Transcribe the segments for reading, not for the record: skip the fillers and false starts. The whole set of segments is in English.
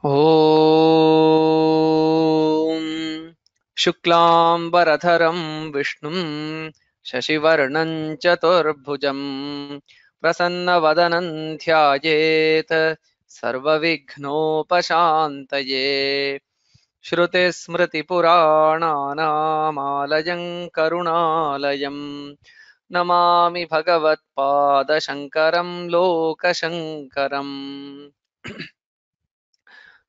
ॐ शुक्लाम्बरधरं विष्णुं शशिवर्णं चतुर्भुजं प्रसन्नवदनं ध्यायेत् सर्वविघ्नोपशान्तये। श्रुतिस्मृतिपुराणानामालयं करुणालयं Namami भगवत्पादशङ्करं लोकशङ्करम्।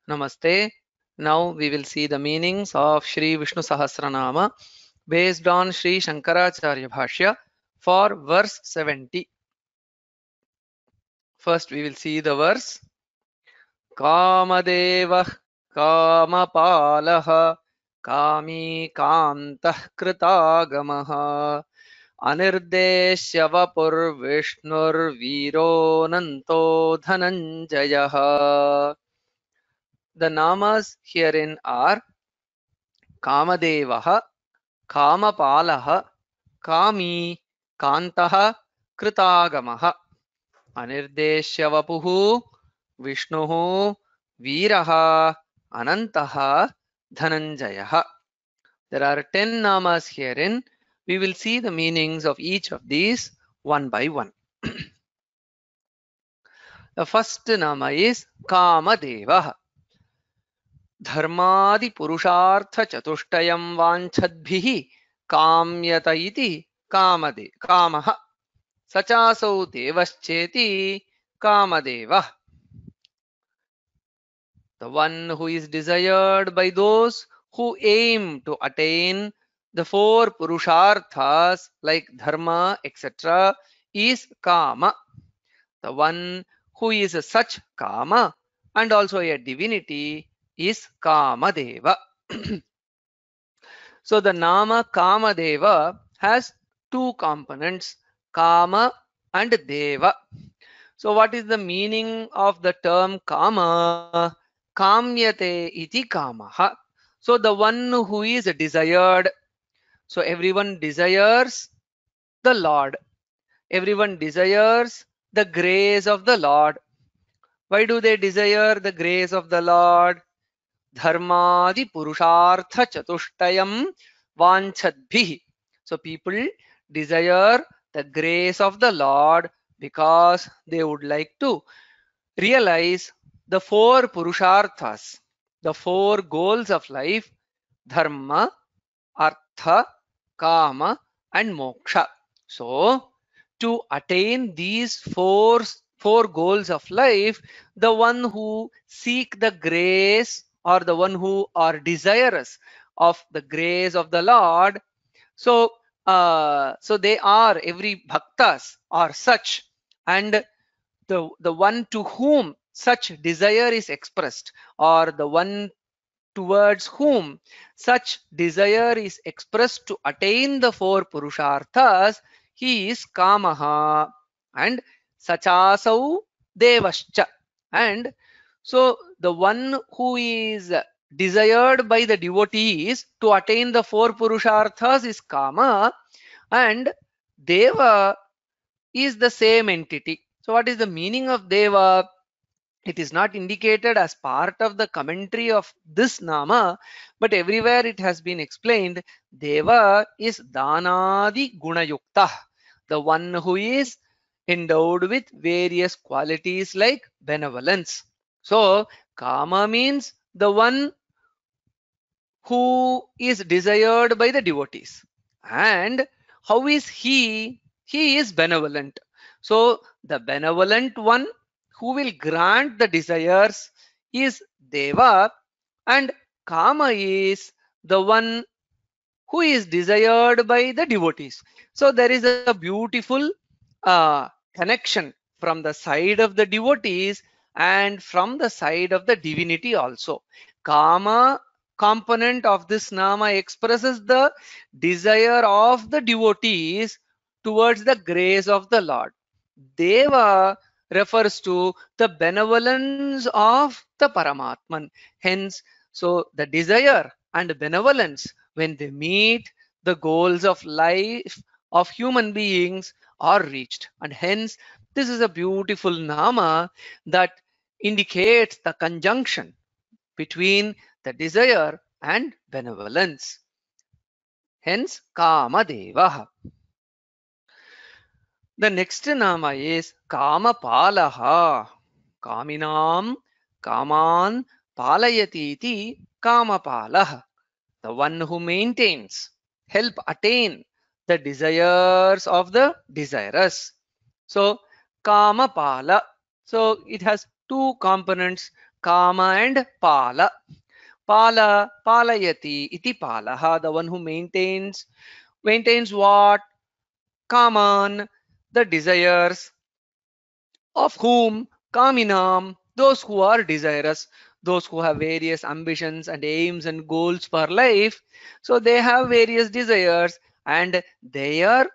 Namaste. Now we will see the meanings of Shri Vishnu Sahasranama based on Shri Shankaracharya Bhashya for verse 70. First we will see the verse. Kamadevah Kamapalaha Kami Kantah Kritagamaha Anirdeshya Vapur Vishnur Viro Nanto Dhananjayaha. The namas herein are Kamadevaha, Kamapalaha, Kami, Kantaha, Kritagamaha, Anirdeshya Vapuhu, Vishnuhu, Veeraha, Anantaha, Dhananjayaha. There are 10 namas herein. We will see the meanings of each of these one by one. The first nama is Kamadeva. धर्मादि पुरुषार्थ चतुष्टयं वाञ्छद्भिः काम्यत इति कामः स चासौ देवश्चेति कामदेवः. The one who is desired by those who aim to attain the four purusharthas like dharma, etc. is Kama. The one who is such Kama and also a divinity is Kamadeva. So the Nama Kamadeva has two components, Kama and Deva. So what is the meaning of the term Kama? Kamyate iti Kamaha. So the one who is desired. So everyone desires the Lord. Everyone desires the grace of the Lord. Why do they desire the grace of the Lord? Dharmadi Purushartha Chatushtayam Vanchadbhi. So people desire the grace of the Lord because they would like to realize the four Purusharthas, the four goals of life, Dharma, Artha, Kama and Moksha. So to attain these four goals of life, the one who seek the grace or the one who are desirous of the grace of the Lord, so they are, every bhaktas are such, and the one to whom such desire is expressed, or the one towards whom such desire is expressed to attain the four purusharthas, he is Kamaha and Sachasau Devascha. And so the one who is desired by the devotees to attain the four purusharthas is Kama, and Deva is the same entity. So what is the meaning of Deva? It is not indicated as part of the commentary of this nama, but everywhere it has been explained. Deva is Danadi Gunayukta, the one who is endowed with various qualities like benevolence. So Kama means the one who is desired by the devotees. And how is he? He is benevolent. So the benevolent one who will grant the desires is Deva, and Kama is the one who is desired by the devotees. So there is a beautiful connection from the side of the devotees and from the side of the divinity also. Kama component of this nama expresses the desire of the devotees towards the grace of the Lord. Deva refers to the benevolence of the Paramatman. Hence, so the desire and benevolence, when they meet, the goals of life of human beings are reached. And hence, this is a beautiful nama that indicates the conjunction between the desire and benevolence. Hence, Kamadeva. The next nama is Kamapalaha. Kaminam Kaman Palayati iti Kamapalah. The one who maintains, help attain the desires of the desirous. So, Kamapala. So, it has two components, Kama and Pala. Palayati iti Palaha. The one who maintains. Maintains what? Kaman, the desires of whom? Kaminam, those who are desirous, those who have various ambitions and aims and goals for life. So they have various desires, and their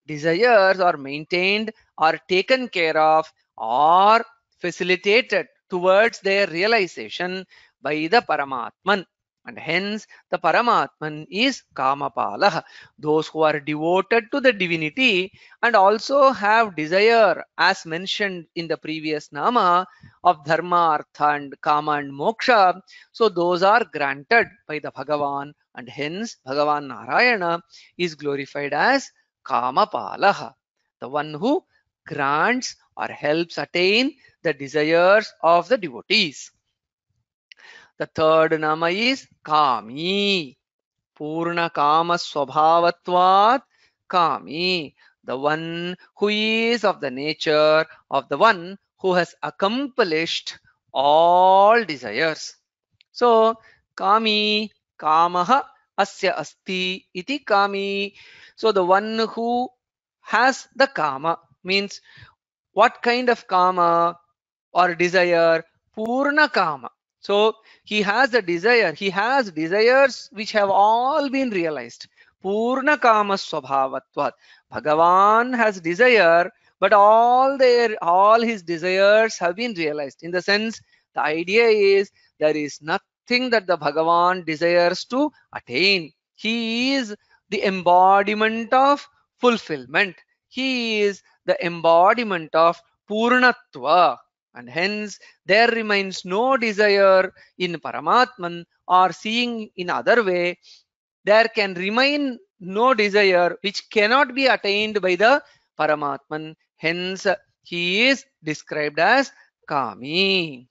desires are maintained, are taken care of, or facilitated towards their realization by the Paramatman. And hence the Paramatman is Kamapalah, those who are devoted to the divinity and also have desire, as mentioned in the previous nama, of dharma, artha and kama and moksha. So those are granted by the Bhagavan, and hence Bhagavan Narayana is glorified as Kamapalaha, the one who grants or helps attain the desires of the devotees. The third nama is Kami, Purna Kama Swabhavatvat Kami, the one who is of the nature of the one who has accomplished all desires. So, Kami, Kamaha, Asya Asti, Iti Kami. So, the one who has the Kama means what kind of Kama or desire? Purna Kama. So he has a desire, he has desires which have all been realized. Purna Kama Swabhavatvat. Bhagavan has desire, but all his desires have been realized. In the sense, the idea is there is nothing that the Bhagavan desires to attain. He is the embodiment of fulfillment. He is the embodiment of Purnatva, and hence there remains no desire in Paramatman or seeing in other way. There can remain no desire which cannot be attained by the Paramatman. Hence he is described as Kami.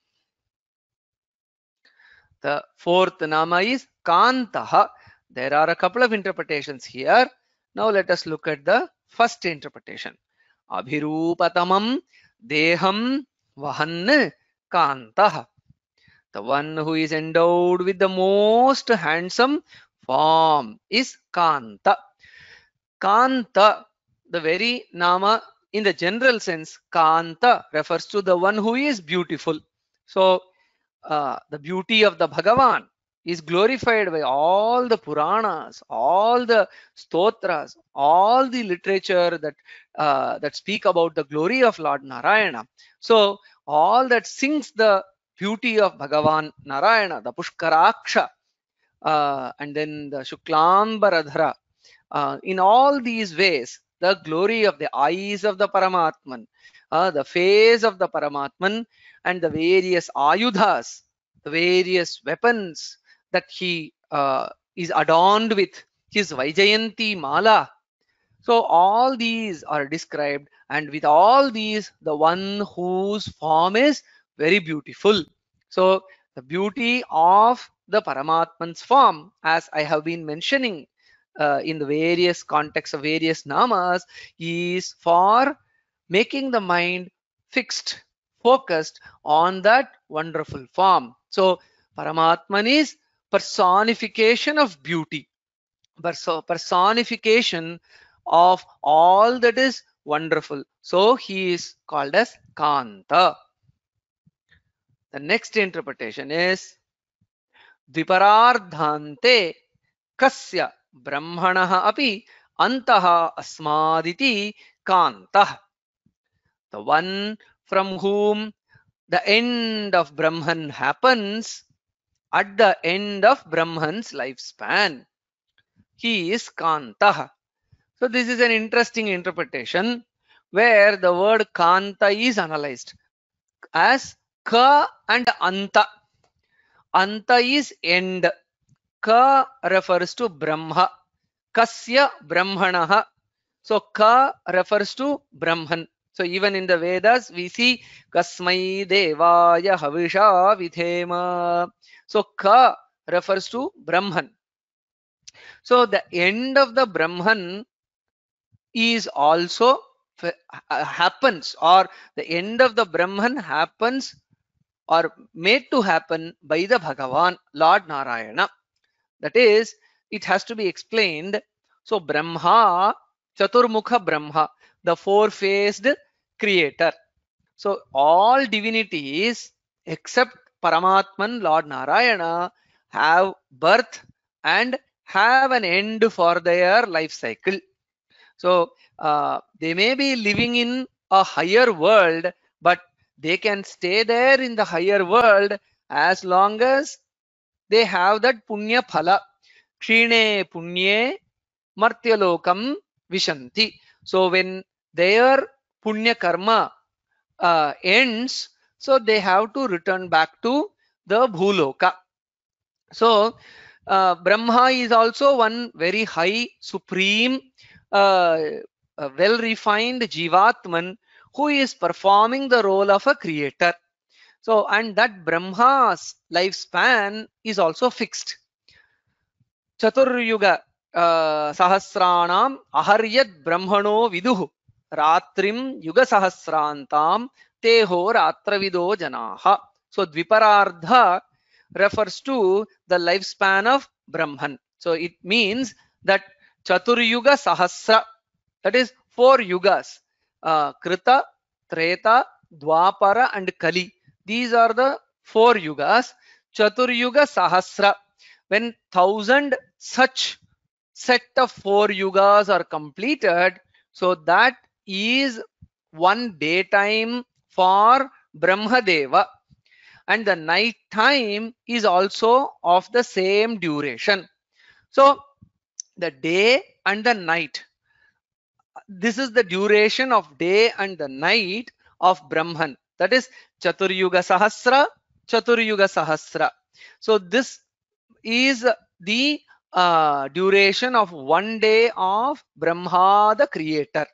The fourth nama is Kantaha. There are a couple of interpretations here. Now let us look at the first interpretation. Abhirupatamam Deham Vahan Kantaha. The one who is endowed with the most handsome form is Kanta. Kanta, the very nama in the general sense, Kanta refers to the one who is beautiful. So, the beauty of the Bhagavan is glorified by all the Puranas, all the stotras, all the literature that speak about the glory of Lord Narayana. So all that sings the beauty of Bhagavan Narayana, the Pushkaraksha, and then the Shuklambaradhara. In all these ways, the glory of the eyes of the Paramatman, the face of the Paramatman, and the various ayudhas, the various weapons that he is adorned with, his Vaijayanti Mala. So all these are described, and with all these, the one whose form is very beautiful. So the beauty of the Paramatman's form, as I have been mentioning in the various contexts of various namas, is for making the mind fixed, focused on that wonderful form. So Paramatman is personification of beauty, personification of all that is wonderful. So he is called as Kanta. The next interpretation is Dviparardhante Kasya Brahmanaha api Antaha Asmaditi Kantah. The one from whom the end of Brahman happens at the end of Brahman's lifespan. He is Kantah. So this is an interesting interpretation where the word Kanta is analyzed as Ka and Anta. Anta is end. Ka refers to Brahma. Kasya Brahmanaha. So Ka refers to Brahman. So even in the Vedas, we see Kasmai Devaya Havisha Vidhema. So Ka refers to Brahman. So the end of the Brahman is also happens, or the end of the Brahman happens or made to happen by the Bhagavan, Lord Narayana. That is, it has to be explained. So Brahma, Chaturmukha Brahma, the four-faced creator. So all divinities except Paramatman, Lord Narayana, have birth and have an end for their life cycle. So they may be living in a higher world, but they can stay there in the higher world as long as they have that punya phala. Kshine punye martyalokam vishanti. So when their punya karma ends, so they have to return back to the bhuloka. So Brahma is also one very high, supreme, well-refined Jivatman who is performing the role of a creator. So, and that Brahma's lifespan is also fixed. Chaturyuga sahasranam aharyat brahmano viduhu ratrim yuga sahasrantam teho ratravido janaha. So Dviparardha refers to the lifespan of Brahman. So it means that Chaturyuga Sahasra, that is 4 yugas, Krita, Treta, Dwapara and Kali. These are the 4 yugas. Chaturyuga Sahasra. When 1000 such set of 4 yugas are completed, so that is one daytime for Brahmadeva, and the night time is also of the same duration. So the day and the night, this is the duration of day and the night of Brahman. That is Chaturyuga Sahasra, Chaturyuga Sahasra. So this is the duration of one day of Brahma the creator.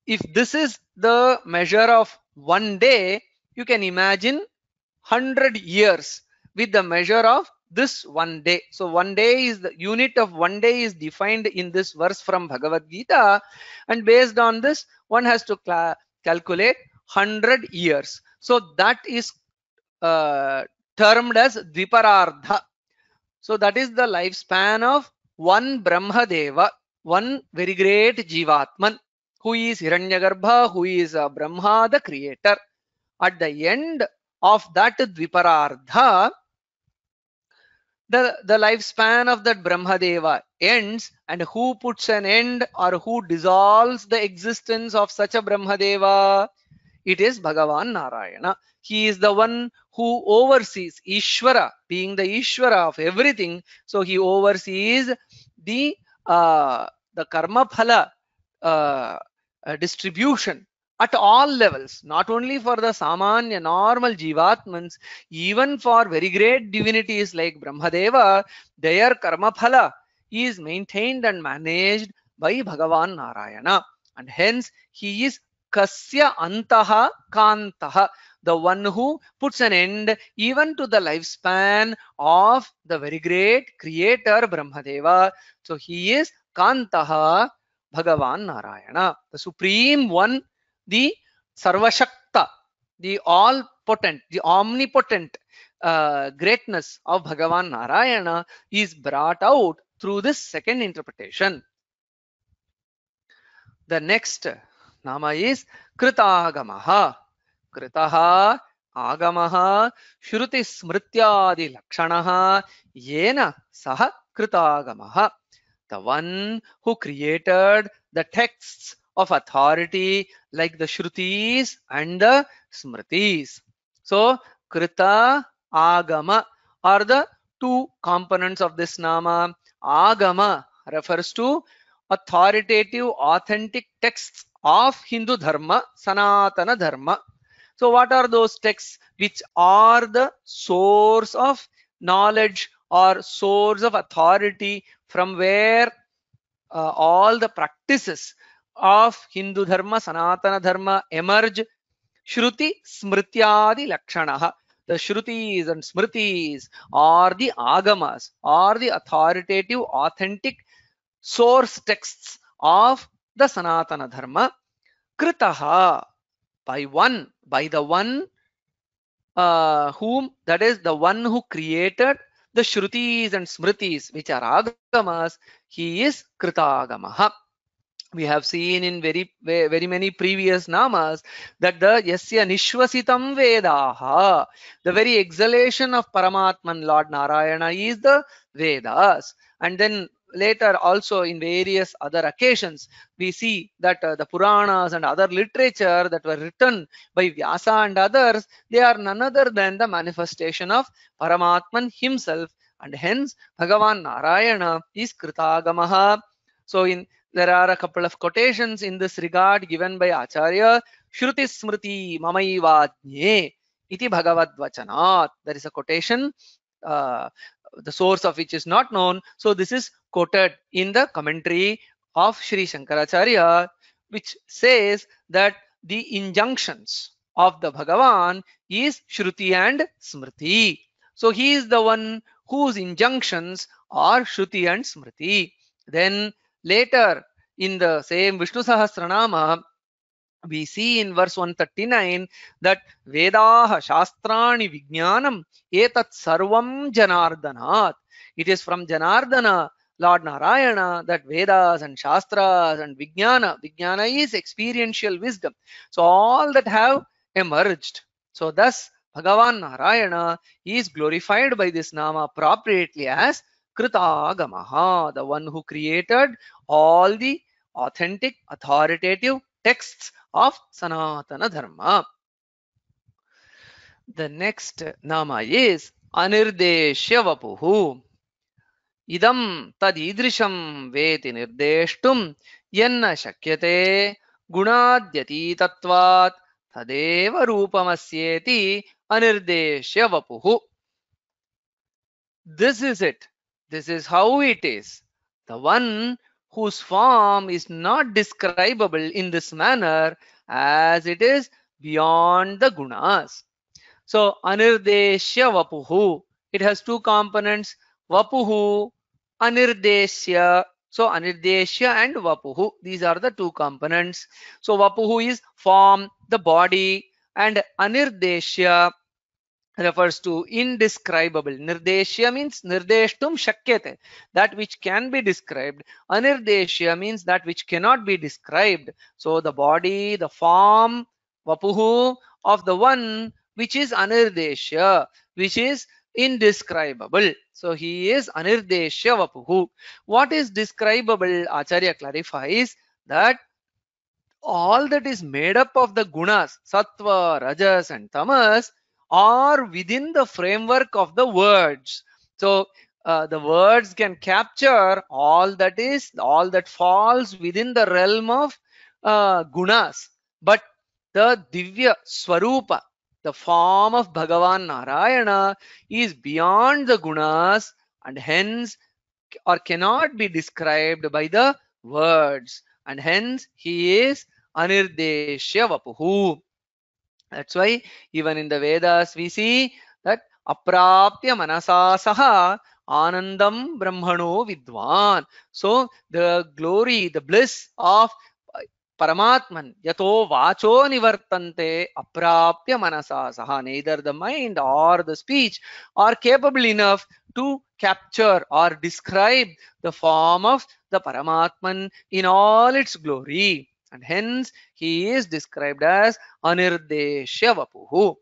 If this is the measure of one day, you can imagine 100 years with the measure of this one day. So one day is the unit of one day is defined in this verse from Bhagavad Gita, and based on this one has to calculate 100 years. So that is termed as Dviparardha. So that is the lifespan of one Brahmadeva, one very great Jivatman, who is Hiranyagarbha, who is Brahma the creator. At the end of that Dviparardha, the lifespan of that Brahmadeva ends, and who puts an end or who dissolves the existence of such a Brahmadeva? It is Bhagavan Narayana. He is the one who oversees, Ishvara, being the Ishvara of everything. So he oversees the karma phala distribution at all levels, not only for the Samanya normal Jivatmans, even for very great divinities like Brahmadeva, their karma phala is maintained and managed by Bhagavan Narayana. And hence he is Kasya Antaha Kantaha, the one who puts an end even to the lifespan of the very great creator Brahmadeva. So he is Kantaha, Bhagavan Narayana, the supreme one, the Sarvashakta, the all potent, the omnipotent greatness of Bhagavan Narayana is brought out through this second interpretation. The next nama is Kritagamaha. Kritaha Agamaha Shruti Smrityadi Lakshanaha Yena Saha Kritagamaha. The one who created the texts of authority like the Shrutis and the Smritis. So Krita, Agama are the two components of this nama. Agama refers to authoritative, authentic texts of Hindu Dharma, Sanatana Dharma. So what are those texts which are the source of knowledge or source of authority from where all the practices of Hindu Dharma, Sanatana Dharma emerge? Shruti Smrityadi Lakshanaha. The Shrutis and Smritis are the Agamas, are the authoritative, authentic source texts of the Sanatana Dharma. Kritaha, by the one whom, that is the one who created the Shrutis and Smritis, which are Agamas, he is Kritagamaha. We have seen in very many previous namas that the yasya nishvasitam vedaha, the very exhalation of Paramatman Lord Narayana is the Vedas. And then later also in various other occasions we see that the Puranas and other literature that were written by Vyasa and others, they are none other than the manifestation of Paramatman himself, and hence Bhagavan Narayana is Kritagamaha. So there are a couple of quotations in this regard given by Acharya. Shruti Smriti Mamaivajne iti Bhagavad Vachanat. There is a quotation, the source of which is not known. So this is quoted in the commentary of Sri Shankaracharya, which says that the injunctions of the Bhagavan is Shruti and Smriti. So he is the one whose injunctions are Shruti and Smriti. Then later in the same Vishnu Sahasranama, we see in verse 139 that Vedaha Shastrani Vijnanam Etat Sarvam Janardanat. It is from Janardana, Lord Narayana, that Vedas and Shastras and Vijnana is experiential wisdom. So all that have emerged. So thus Bhagavan Narayana is glorified by this nama appropriately as Kritagamaha, the one who created all the authentic, authoritative texts of Sanatana Dharma. The next nama is Anirdeshya Vapuhu. Idam tadidrisham veti nirdeshtum yanna shakyate gunadyati tattvat tadeva rupamasyeti anirdeshya vapuhu. This is it. This is how it is. The one whose form is not describable in this manner as it is beyond the gunas. So anirdeshya vapuhu, it has two components, vapuhu, anirdeshya. So anirdeshya and vapuhu, these are the two components. So vapuhu is form, the body, and anirdeshya refers to indescribable. Nirdeshya means nirdeshtum shakyate, that which can be described. Anirdeshya means that which cannot be described. So the body, the form, vapuhu of the one which is anirdeshya, which is indescribable. So he is anirdeshya vapuhu. What is describable? Acharya clarifies that all that is made up of the gunas, sattva, rajas, and tamas, are within the framework of the words. So the words can capture all that falls within the realm of gunas. But the Divya Swarupa, the form of Bhagavan Narayana, is beyond the gunas and hence or cannot be described by the words, and hence he is Anirdeshya Vapuhu. That's why even in the Vedas we see that Aprapya Manasa Saha Anandam Brahmano Vidwan. So the glory, the bliss of Paramatman, Yato Vacho Nivartante Aprapya Manasa Saha. Neither the mind or the speech are capable enough to capture or describe the form of the Paramatman in all its glory. And hence he is described as Anirdeshya Vapuhu.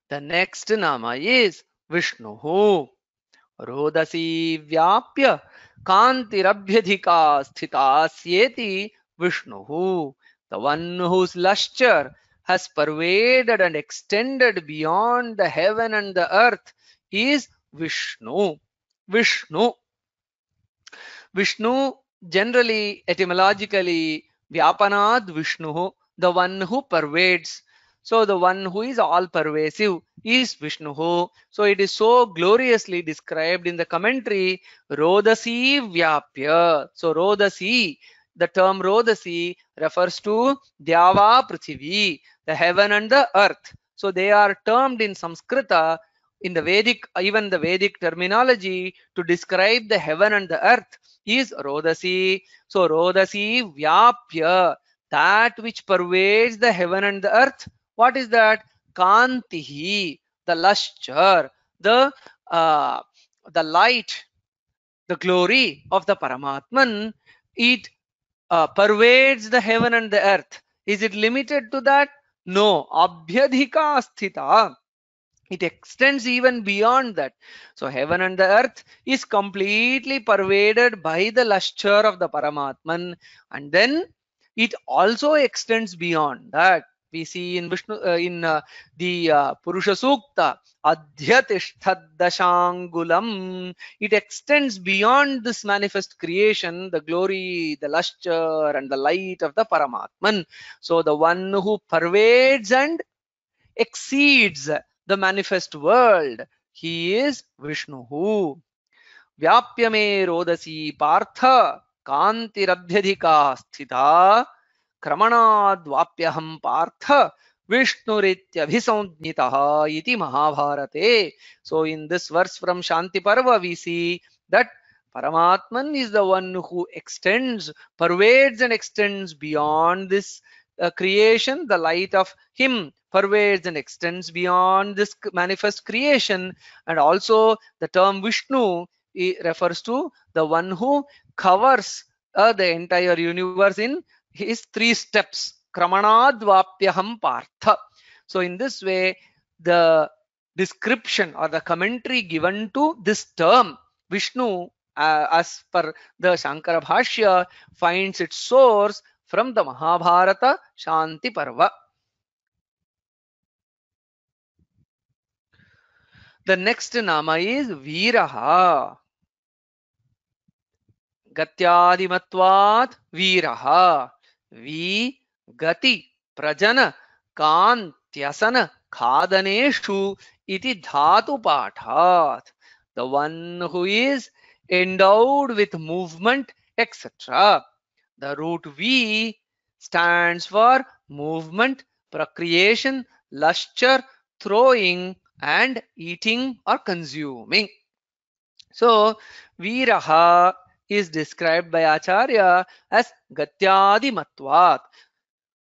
The next nama is Vishnuhu. Rodasi Vyapya Kantirabhyadhika Sthitasyeti Vishnuhu. The one whose lustre has pervaded and extended beyond the heaven and the earth is Vishnu. Vishnu. Vishnu generally etymologically Vyapanad Vishnu, the one who pervades. So the one who is all pervasive is Vishnu. So it is so gloriously described in the commentary, Rodasi Vyapya. So Rodasi, the term Rodasi refers to Dyava Prithvi, the heaven and the earth. So they are termed in Sanskrita, in the Vedic, even the Vedic terminology to describe the heaven and the earth is Rodasi. So Rodasi Vyapya, that which pervades the heaven and the earth. What is that? Kantihi, the luster, the uh, the light, the glory of the Paramatman. It pervades the heaven and the earth. Is it limited to that? No. Abhyadhika sthita. It extends even beyond that. So heaven and the earth is completely pervaded by the luster of the Paramatman, and then it also extends beyond that. We see in Vishnu, in the Purusha Sukta, Adhyatishthadashangulam. It extends beyond this manifest creation, the glory, the luster, and the light of the Paramatman. So the one who pervades and exceeds the manifest world, he is Vishnu. Vyapya me rodasi partha kantirabhyadhika sthita kramanadvapyaham partha Vishnurityabhisamjnitaha iti Mahabharate. So in this verse from Shanti Parva we see that Paramatman is the one who extends, pervades and extends beyond this creation. The light of him pervades and extends beyond this manifest creation. And also the term Vishnu refers to the one who covers the entire universe in his three steps. Kramanadvapyaham partha. So in this way, the description or the commentary given to this term Vishnu, as per the Shankara Bhashya, finds its source from the Mahabharata Shanti Parva. The next nama is Veeraha. Gatyadimatvat Veeraha. V Gati Prajana Kantyasana Khadaneshu iti dhatu pathat. The one who is endowed with movement, etc. The root V stands for movement, procreation, lustre, throwing, and eating or consuming. So, Veeraha is described by Acharya as Gatyadi Matvat.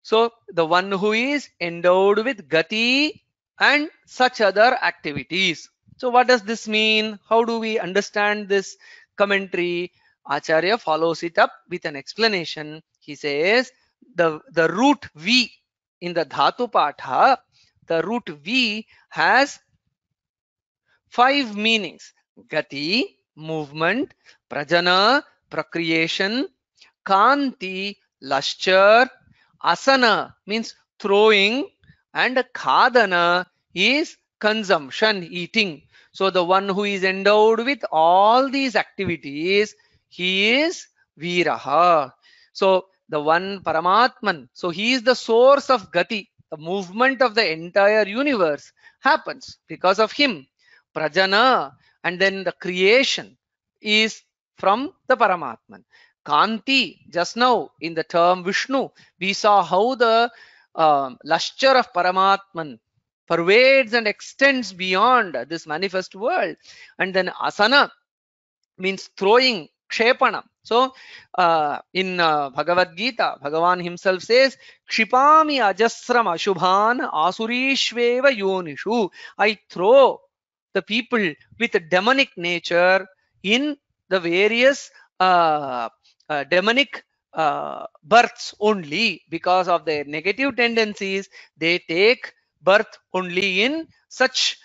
So, the one who is endowed with Gati and such other activities. So, what does this mean? How do we understand this commentary? Acharya follows it up with an explanation. He says the root V in the Dhatu Patha, the root V has 5 meanings: Gati, movement; Prajana, procreation; Kanti, lustre; Asana means throwing; and Khadana is consumption, eating. So the one who is endowed with all these activities, he is Veeraha. So the one Paramatman, so he is the source of Gati. The movement of the entire universe happens because of him. Prajana, and then the creation is from the Paramatman. Kanti, just now in the term Vishnu, we saw how the lustre of Paramatman pervades and extends beyond this manifest world. And then Asana means throwing, Kshepana. So in Bhagavad Gita, Bhagavan himself says, Kshipami ajasram ashubhan asurishveva yonishu. I throw the people with a demonic nature in the various demonic births only. Because of their negative tendencies, they take birth only in such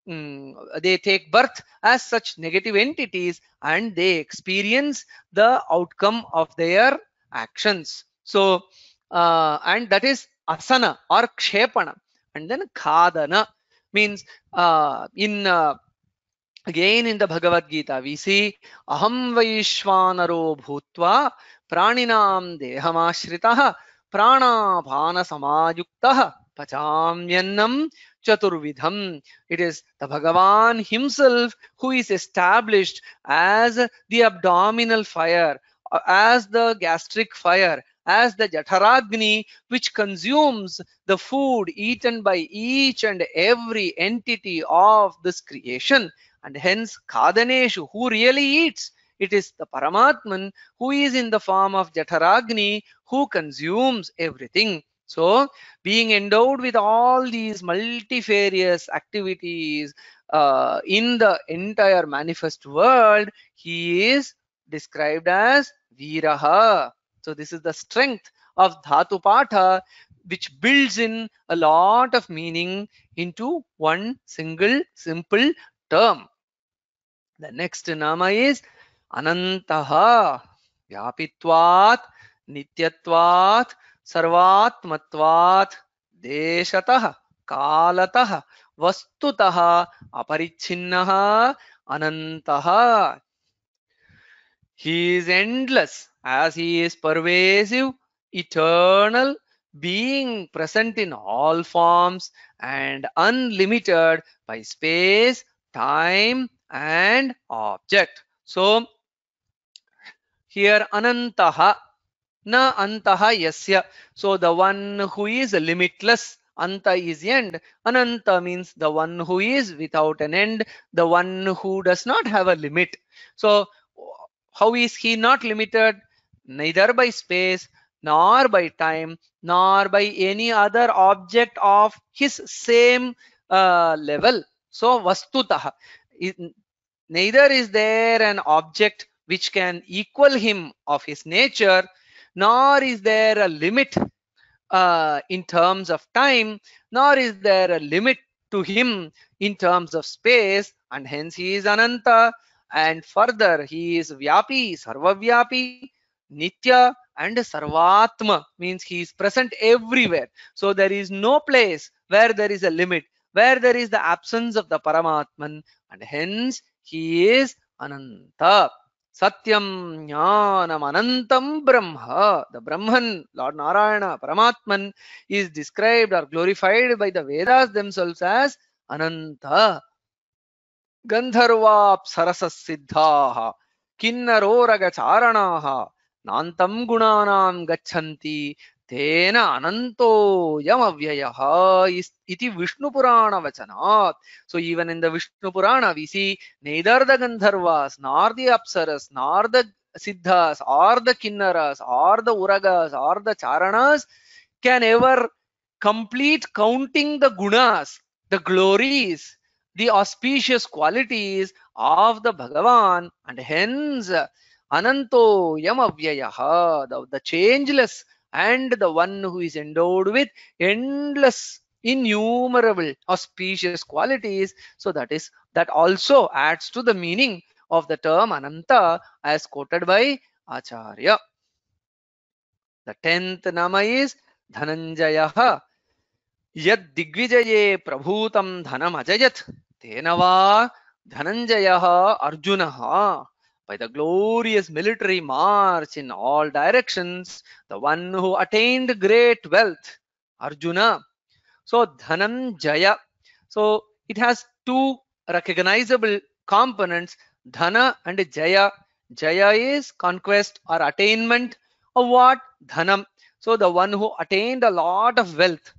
they take birth as such negative entities, and they experience the outcome of their actions. So and that is asana or kshepana. And then khadana means again in the Bhagavad Gita we see aham vaishvanaro bhutva praninam dehamashritaha pranapana samayuktah pachamyannam chaturvidham. It is the Bhagavan himself who is established as the abdominal fire, as the gastric fire, as the Jatharagni, which consumes the food eaten by each and every entity of this creation. And hence, Kadaneshu, who really eats, it is the Paramatman who is in the form of Jatharagni, who consumes everything. So, being endowed with all these multifarious activities in the entire manifest world, he is described as Viraha. So this is the strength of Dhatu Patha, which builds in a lot of meaning into one single simple term. The next nama is Anantaha, Vyapitvat, Nityatvat, Sarvatmatvat, Deshatah, Kalatah, Vastutah, Aparichinnaha, Anantaha. He is endless as he is pervasive, eternal, being present in all forms and unlimited by space, time, and object. So, here Anantaha, na antaha yasya. So, the one who is limitless. Anta is end. Ananta means the one who is without an end, the one who does not have a limit. So, how is he not limited? Neither by space, nor by time, nor by any other object of his same level. So, vastutah. Neither is there an object which can equal him of his nature, nor is there a limit in terms of time, nor is there a limit to him in terms of space, and hence he is Ananta. And further, he is Vyapi, Sarvavyapi, Nitya, and Sarvatma, means he is present everywhere. So there is no place where there is a limit, where there is the absence of the Paramatman, and hence he is Ananta. Satyam Jnanam Anantam Brahma. The Brahman, Lord Narayana, Paramatman, is described or glorified by the Vedas themselves as Ananta. Gandharvapsarasas siddhaha kinnaroraga charanaha nantam gunanam gachanti tena ananto yamavyayaha iti Vishnu Purana vachanat. So even in the Vishnu Purana we see neither the Gandharvas nor the Apsaras nor the Siddhas or the Kinnaras or the Uragas or the Charanas can ever complete counting the gunas, the glories, the auspicious qualities of the Bhagavan, and hence Ananto Yamavyayaha, the changeless and the one who is endowed with endless, innumerable auspicious qualities. So that also adds to the meaning of the term Ananta as quoted by Acharya. The 10th nama is Dhananjayaha. Yad Digvijaye Prabhutam Dhanamajayat Tenava Dhananjayaha Arjunaha. By the glorious military march in all directions, the one who attained great wealth, Arjuna. So Dhananjaya. So it has two recognizable components, Dhana and Jaya. Jaya is conquest or attainment of what? Dhanam. So the one who attained a lot of wealth.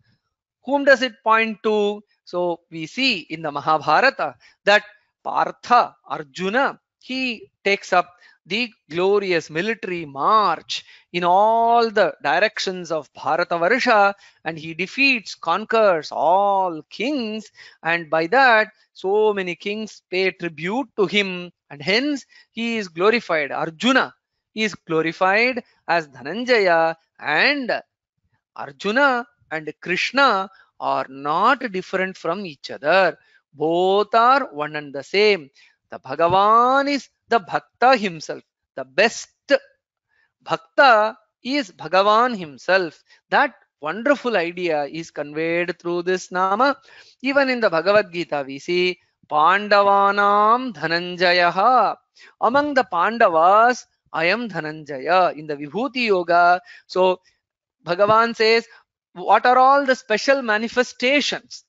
Whom does it point to? So we see in the Mahabharata that Partha, Arjuna, he takes up the glorious military march in all the directions of Bharatavarsha, and he defeats, conquers all kings, and by that so many kings pay tribute to him, and hence he is glorified. Arjuna is glorified as Dhananjaya, and Arjuna and Krishna are not different from each other. Both are one and the same. The Bhagavan is the Bhakta himself. The best Bhakta is Bhagavan himself. That wonderful idea is conveyed through this Nama. Even in the Bhagavad Gita, we see Pandavanam Dhananjayaha. Among the Pandavas, I am Dhananjaya. In the Vibhuti Yoga, so Bhagavan says, what are all the special manifestations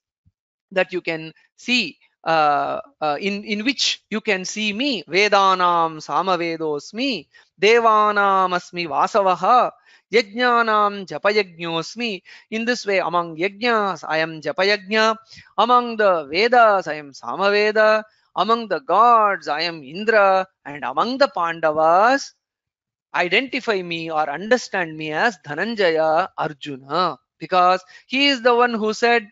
that you can see, in which you can see me? Vedanam samavedosmi, devanam asmi vasavaha, yajnanam japayajñosmi. In this way, among yajnas I am japayajna, among the Vedas I am Samaveda, among the gods I am Indra, and among the Pandavas identify me or understand me as Dhananjaya Arjuna, because he is the one who said,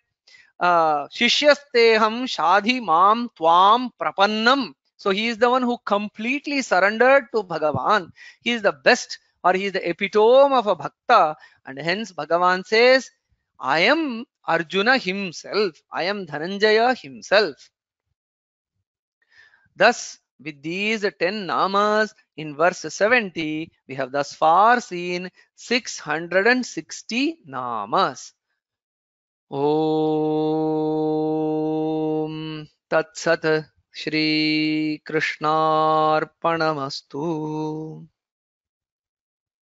Shishyasteham Shadhi Mam Tvam Prapannam. So he is the one who completely surrendered to Bhagavan. He is the best, or he is the epitome of a bhakta. And hence Bhagavan says, I am Arjuna himself. I am Dhananjaya himself. Thus, with these 10 namas in verse 70, we have thus far seen 660 namas. Om Tat Sat Shri Krishnarpanamastu.